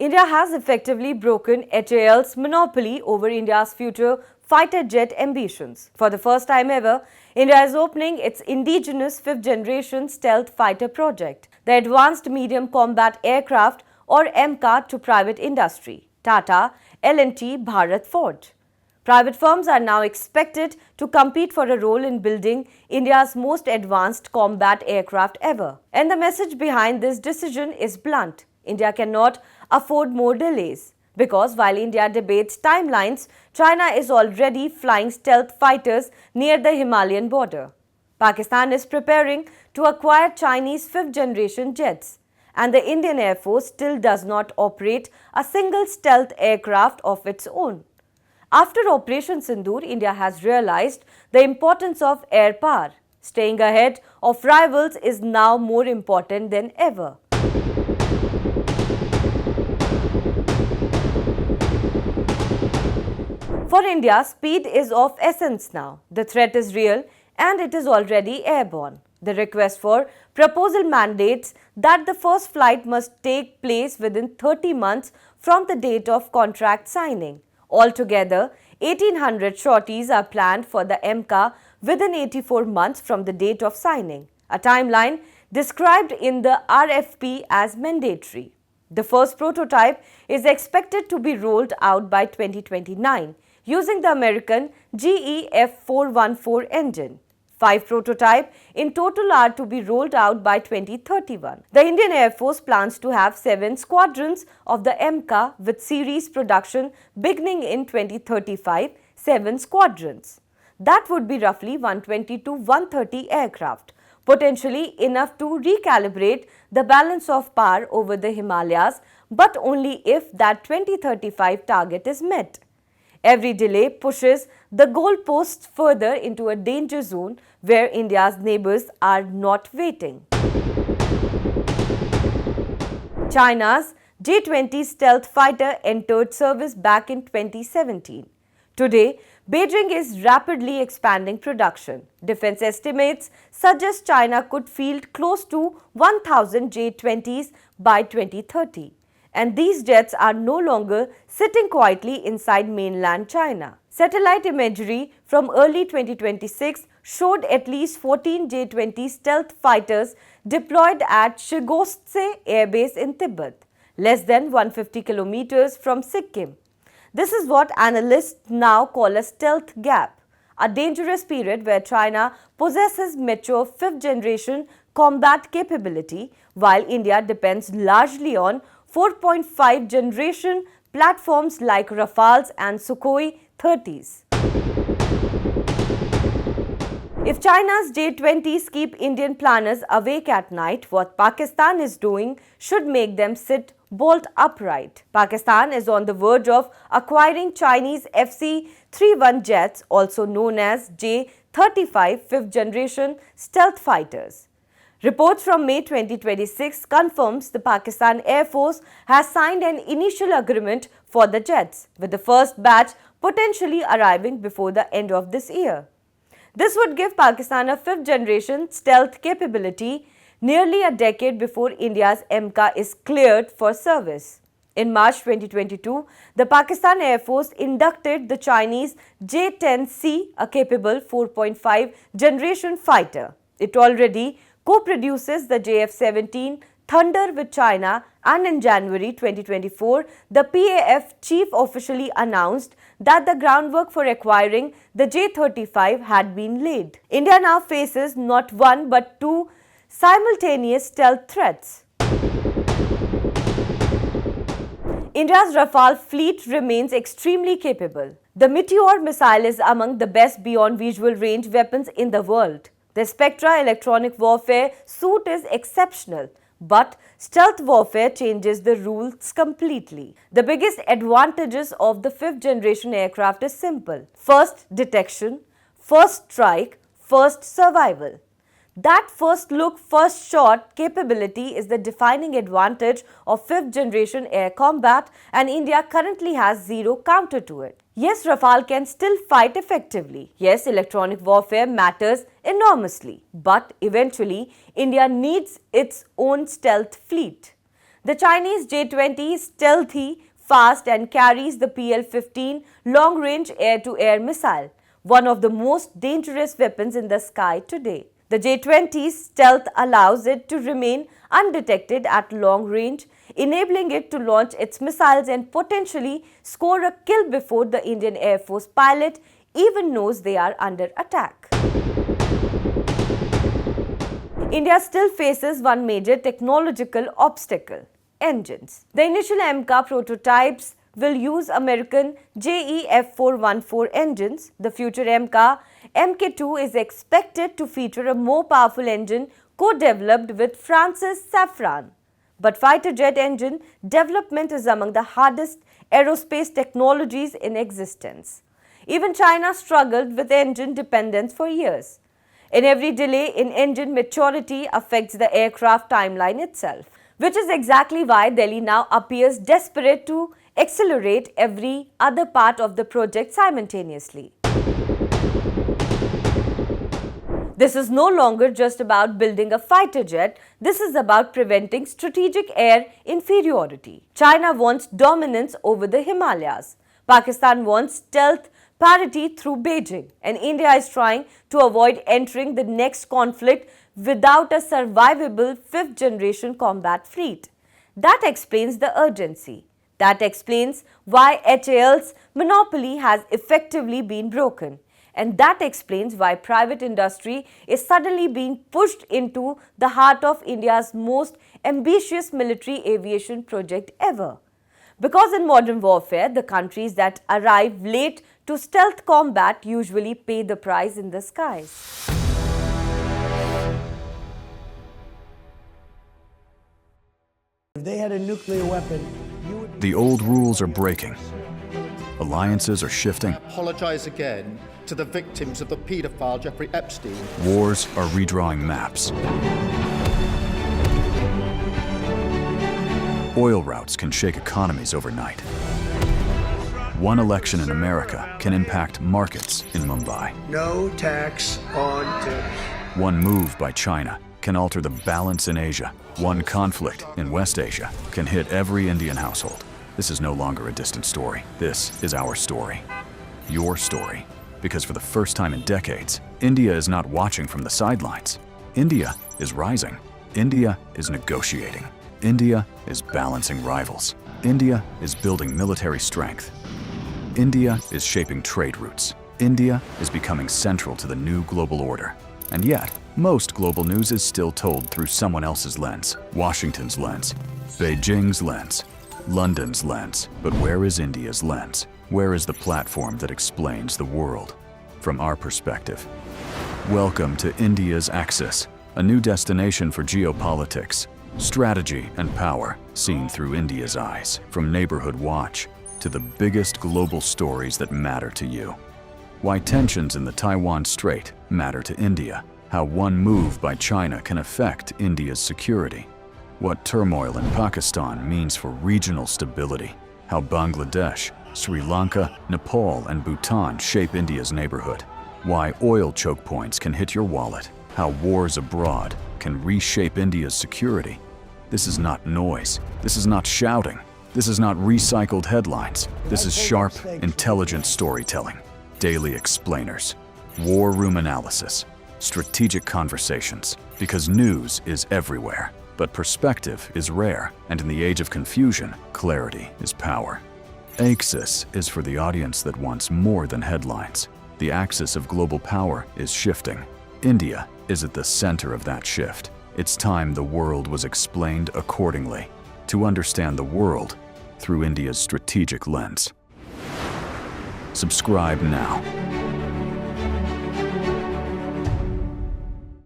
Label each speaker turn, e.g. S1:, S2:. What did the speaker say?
S1: India has effectively broken HAL's monopoly over India's future fighter jet ambitions. For the first time ever, India is opening its indigenous fifth-generation stealth fighter project, the Advanced Medium Combat Aircraft or AMCA, to private industry, Tata, L&T, Bharat Forge. Private firms are now expected to compete for a role in building India's most advanced combat aircraft ever. And the message behind this decision is blunt. India cannot afford more delays, because while India debates timelines, China is already flying stealth fighters near the Himalayan border. Pakistan is preparing to acquire Chinese fifth-generation jets, and the Indian Air Force still does not operate a single stealth aircraft of its own. After Operation Sindoor, India has realized the importance of air power. Staying ahead of rivals is now more important than ever. For India, speed is of essence now. The threat is real and it is already airborne. The request for proposal mandates that the first flight must take place within 30 months from the date of contract signing. Altogether, 1,800 shorties are planned for the AMCA within 84 months from the date of signing, a timeline described in the RFP as mandatory. The first prototype is expected to be rolled out by 2029 using the American GE F414 engine. 5 prototypes in total are to be rolled out by 2031. The Indian Air Force plans to have 7 squadrons of the AMCA with series production beginning in 2035, 7 squadrons. That would be roughly 120 to 130 aircraft, potentially enough to recalibrate the balance of power over the Himalayas, but only if that 2035 target is met. Every delay pushes the goalposts further into a danger zone where India's neighbors are not waiting. China's J-20 stealth fighter entered service back in 2017. Today, Beijing is rapidly expanding production. Defense estimates suggest China could field close to 1,000 J-20s by 2030. And these jets are no longer sitting quietly inside mainland China. Satellite imagery from early 2026 showed at least 14 J-20 stealth fighters deployed at Shigostse Air Base in Tibet, less than 150 kilometers from Sikkim. This is what analysts now call a stealth gap, a dangerous period where China possesses mature fifth-generation combat capability, while India depends largely on 4.5 generation platforms like Rafales and Sukhoi 30s. If China's J-20s keep Indian planners awake at night, what Pakistan is doing should make them sit bolt upright. Pakistan is on the verge of acquiring Chinese FC-31 jets, also known as J-35 fifth-generation stealth fighters. Reports from May 2026 confirms the Pakistan Air Force has signed an initial agreement for the jets, with the first batch potentially arriving before the end of this year. This would give Pakistan a fifth-generation stealth capability nearly a decade before India's AMCA is cleared for service. In March 2022, the Pakistan Air Force inducted the Chinese J-10C, a capable 4.5 generation fighter. It already co-produces the JF-17 Thunder with China, and in January 2024, the PAF chief officially announced that the groundwork for acquiring the J-35 had been laid. India now faces not one but 2 simultaneous stealth threats. India's Rafale fleet remains extremely capable. The Meteor missile is among the best beyond visual range weapons in the world. The Spectra electronic warfare suite is exceptional, but stealth warfare changes the rules completely. The biggest advantages of the fifth-generation aircraft is simple. First detection, first strike, first survival. That first look, first shot capability is the defining advantage of fifth-generation air combat, and India currently has zero counter to it. Yes, Rafale can still fight effectively. Yes, electronic warfare matters enormously. But eventually, India needs its own stealth fleet. The Chinese J-20 is stealthy, fast and carries the PL-15 long-range air-to-air missile, one of the most dangerous weapons in the sky today. The J-20's stealth allows it to remain undetected at long range, enabling it to launch its missiles and potentially score a kill before the Indian Air Force pilot even knows they are under attack. India still faces one major technological obstacle: engines. The initial AMCA prototypes will use American JE-F414 engines. The future AMCA Mk2 is expected to feature a more powerful engine co-developed with France's Safran. But fighter jet engine development is among the hardest aerospace technologies in existence. Even China struggled with engine dependence for years. And every delay in engine maturity affects the aircraft timeline itself, which is exactly why Delhi now appears desperate to accelerate every other part of the project simultaneously. This is no longer just about building a fighter jet, this is about preventing strategic air inferiority. China wants dominance over the Himalayas. Pakistan wants stealth parity through Beijing, and India is trying to avoid entering the next conflict without a survivable fifth-generation combat fleet. That explains the urgency. That explains why HAL's monopoly has effectively been broken. And that explains why private industry is suddenly being pushed into the heart of India's most ambitious military aviation project ever. Because in modern warfare, the countries that arrive late to stealth combat usually pay the price in the skies.
S2: If they had a nuclear weapon,
S3: The old rules are breaking. Alliances are shifting.
S4: Apologize again to the victims of the paedophile Jeffrey Epstein.
S3: Wars are redrawing maps. Oil routes can shake economies overnight. One election in America can impact markets in Mumbai.
S2: no tax on tips.
S3: One move by China can alter the balance in Asia. One conflict in West Asia can hit every Indian household. This is no longer a distant story. This is our story. Your story. Because for the first time in decades, India is not watching from the sidelines. India is rising. India is negotiating. India is balancing rivals. India is building military strength. India is shaping trade routes. India is becoming central to the new global order. And yet, most global news is still told through someone else's lens. Washington's lens, Beijing's lens, London's lens. But where is India's lens? Where is the platform that explains the world from our perspective? Welcome to India's Axis, a new destination for geopolitics, strategy and power seen through India's eyes. From Neighborhood Watch to the biggest global stories that matter to you. Why tensions in the Taiwan Strait matter to India. How one move by China can affect India's security. What turmoil in Pakistan means for regional stability. How Bangladesh, Sri Lanka, Nepal, and Bhutan shape India's neighborhood. Why oil choke points can hit your wallet. How wars abroad can reshape India's security. This is not noise. This is not shouting. This is not recycled headlines. This is sharp, intelligent storytelling. Daily explainers, war room analysis, strategic conversations. Because news is everywhere, but perspective is rare, and in the age of confusion, clarity is power. Axis is for the audience that wants more than headlines. The axis of global power is shifting. India is at the center of that shift. It's time the world was explained accordingly. To understand the world through India's strategic lens. Subscribe now.